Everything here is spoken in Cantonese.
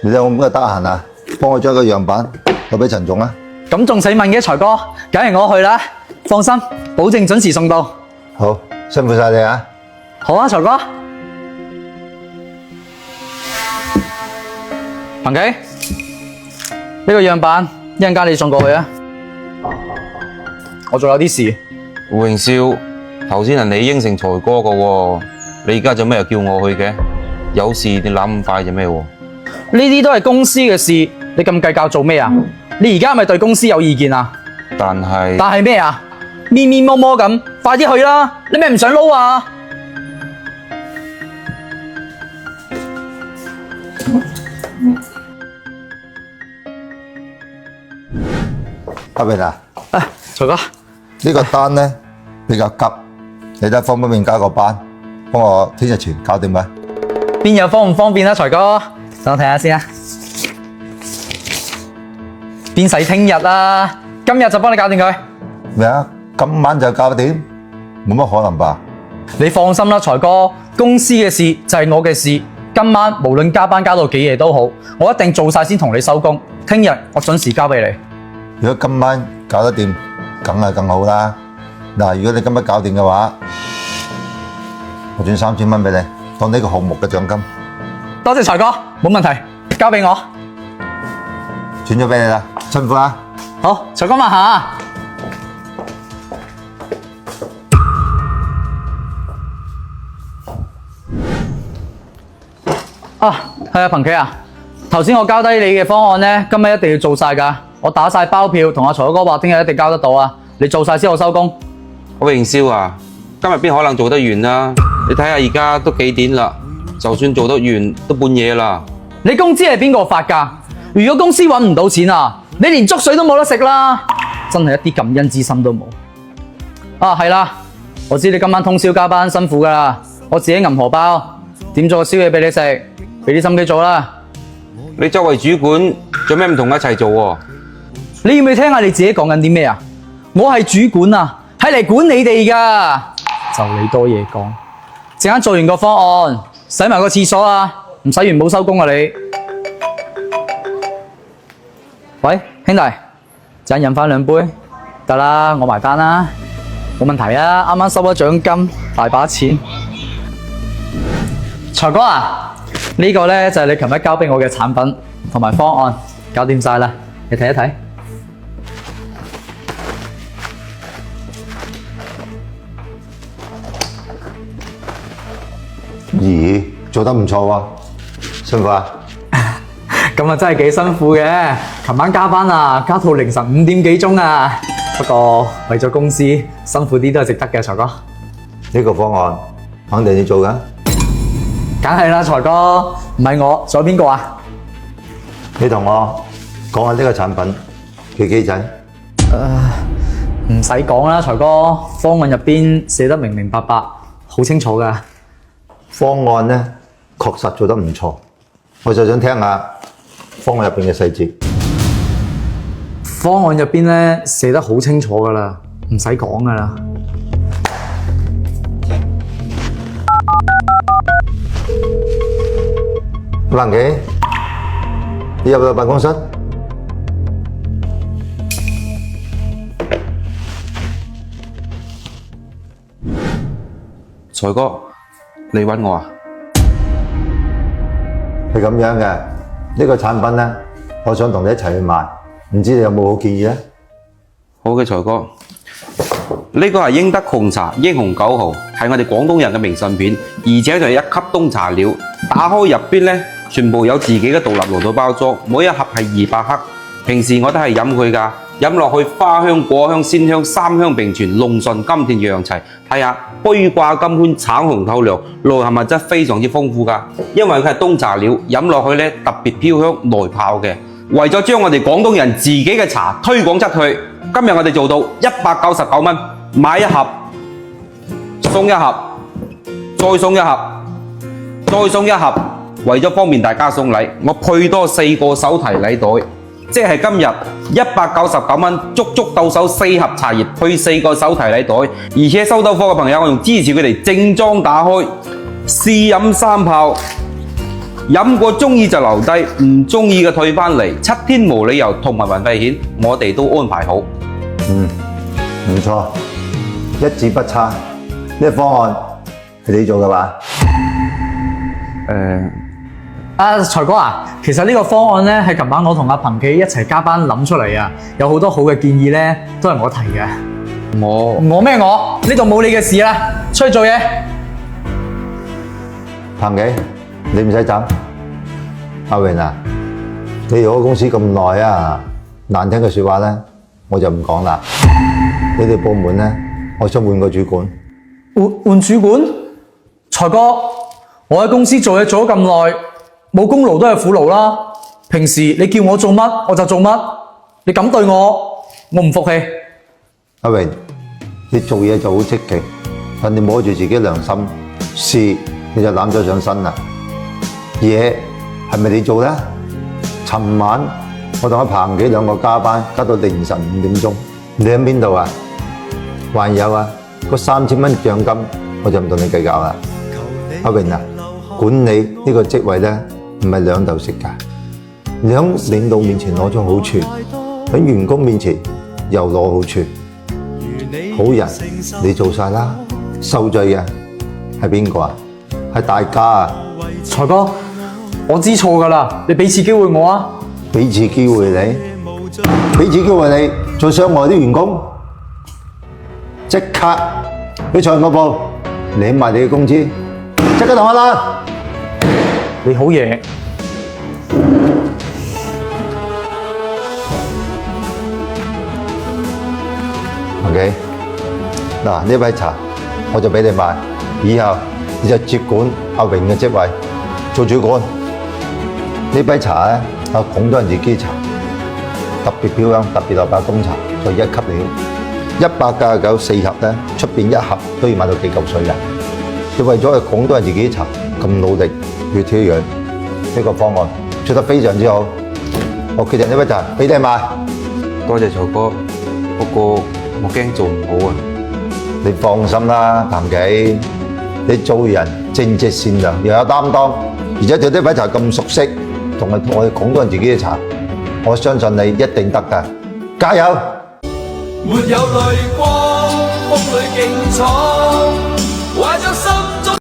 你有冇咁嘅得閒啊？幫我將個樣板攞俾陳總啊！咁仲使問嘅財哥，梗係我去啦，放心，保證準時送到。好，辛苦晒你啊！好啊，財哥。彭記，呢個樣板一陣間你送過去啊。我仲有啲事。胡榮少，頭先係你應承財哥嘅喎，你而家做咩又叫我去嘅？有事你攬咁快做咩喎？呢啲都係公司嘅事，你咁計較做咩啊？你而家係咪對公司有意見啊？但係咩啊？面面摸摸咁，快啲去啦！你咩唔想撈啊？阿明啊，財哥，呢個單咧比較急，你睇方唔方便加個班，幫我聽日前搞掂佢。邊有方唔方便啊？財哥，等我睇下先啊。邊使聽日啊？今日就幫你搞掂佢。咩啊？今晚就搞掂？冇乜可能吧？你放心啦，財哥，公司嘅事就係我嘅事。今晚無論加班加到幾夜都好，我一定做晒先同你收工。聽日我準時交俾你。如果今晚搞得掂，梗係更好啦。嗱，如果你今日搞掂嘅話，我轉3000蚊俾你，當呢個項目嘅獎金。多謝財哥，冇問題，交俾我。轉咗俾你啦，辛苦啦。好，財哥慢下。係啊，彭記啊，頭先我交低你嘅方案呢，今日一定要做晒㗎。我打晒包票，同阿財哥話聽日一定交得到啊！你做晒先，我收工。胡榮少啊，今日邊可能做得完啊？你睇下而家都幾點啦？就算做得完，都半夜啦。你工資係邊個發㗎？如果公司揾唔到錢啊，你連粥水都冇得食啦！真係一啲感恩之心都冇。係啦，我知你今晚通宵加班辛苦㗎啦，我自己揞荷包，點咗個宵夜俾你食，俾啲心機做啦。你作為主管，做咩唔同我一齊做喎？你要唔要聽下你自己講緊啲咩啊？我係主管啊，係嚟管你哋㗎。就你多嘢講，陣間做完個方案，洗埋個廁所啊，唔洗完冇收工啊你。喂，兄弟，陣間飲返2杯，得啦，我埋單啦，冇問題啊，啱啱收咗獎金，大把錢。財哥啊，呢個呢就係你琴日交俾我嘅產品同埋方案，搞掂晒啦，你睇一睇。咦，做得唔錯喎，辛苦啊！咁啊真係幾辛苦嘅，琴晚加班啊，加到凌晨5點幾鐘啊。不過為咗公司，辛苦啲都係值得嘅，財哥。呢個方案肯定你做㗎。梗係啦，財哥，唔係我，仲有邊個啊？你同我講下呢個產品嘅機制。唔使講啦，財哥，方案入邊寫得明明白白，好清楚㗎。方案呢確實做得唔錯，我就想聽下方案入邊嘅細節。方案入邊呢寫得好清楚㗎啦，唔使講㗎啦。彭記，你入到辦公室。財哥，你揾我啊？係咁樣嘅，呢個產品呢，我想同你一齊去賣，唔知你有冇好建議呢？好嘅，財哥，呢個係英德紅茶英雄9號，係我哋廣東人嘅明信片，而且仲係1級冬茶料。打開入邊呢，全部有自己嘅獨立爐土包裝，每一盒係200克。平時我都係飲佢㗎，飲落去花香、果香、鮮香3香並存，濃醇甘甜樣齊。睇下杯掛金圈，橙紅透亮，內含物質非常之豐富㗎。因為佢係冬茶料，飲落去呢特別飄香耐泡嘅。為咗將我哋廣東人自己嘅茶推廣出去，今日我哋做到199蚊，買一盒送一盒，再送一盒，再送一盒。為咗方便大家送禮，我配多4個手提禮袋，即係今日199蚊，足足到手4盒茶葉，配4個手提禮袋。而且收到貨嘅朋友，我仲支持佢哋正裝打開試飲3泡。飲過中意就留低，唔中意嘅退返嚟，7天無理由同埋運費險，我哋都安排好。唔錯，一字不差。呢個方案係你做嘅吧？財哥啊，其實呢個方案呢係琴晚我同阿彭記一齊加班諗出嚟啊，有好多好嘅建議呢都係我提嘅。我咩我？呢度冇你嘅事啦，出去做嘢。彭記，你唔使走。阿榮啊，你嚟我公司咁耐啊，難聽嘅説話呢，我就唔講啦。你哋部門呢，我想換個主管。換主管？財哥，我喺公司做嘢做咗咁耐，冇功勞都係苦勞啦。平時你叫我做乜我就做乜，你咁對我唔服氣。阿榮，你做嘢就好積極，但你摸住自己良心，事你就攬咗上身啦。嘢係咪你做呢？尋晚我同阿彭記兩個加班，加到凌晨5點鐘。你喺邊度啊？還有啊，嗰3000蚊獎金我就唔同你計較啦。阿榮啊，管理呢個職位呢，唔係兩頭食㗎。你喺領導面前攞咗好處，喺員工面前又攞好處。好人你做晒啦，受罪嘅係邊個啊？係大家啊！財哥，我知錯㗎啦，你俾次機會我啊！俾次機會你，俾次機會你，再傷害啲員工，即刻去財務部領埋你嘅工資，即刻同我啦！你好嘢。OK，嗱呢杯茶我就俾你買，以後你就接管阿榮嘅職位，做主管。呢杯茶咧係廣東人自己茶，特別漂香，特別落白冬茶，再1級料，199 4盒咧，出邊1盒都要買到幾嚿水嘅。你為咗廣東人自己茶咁努力，越挑越呢個方案做得非常之好。我決定呢杯茶俾你買。多謝財哥，不過我驚做唔好啊。你放心啦，彭記，你做人正直善良，又有擔當，而且對呢杯茶咁熟悉，同埋我哋廣東人自己嘅茶，我相信你一定得㗎，加油！沒有淚光，風裏勁闖，懷着心。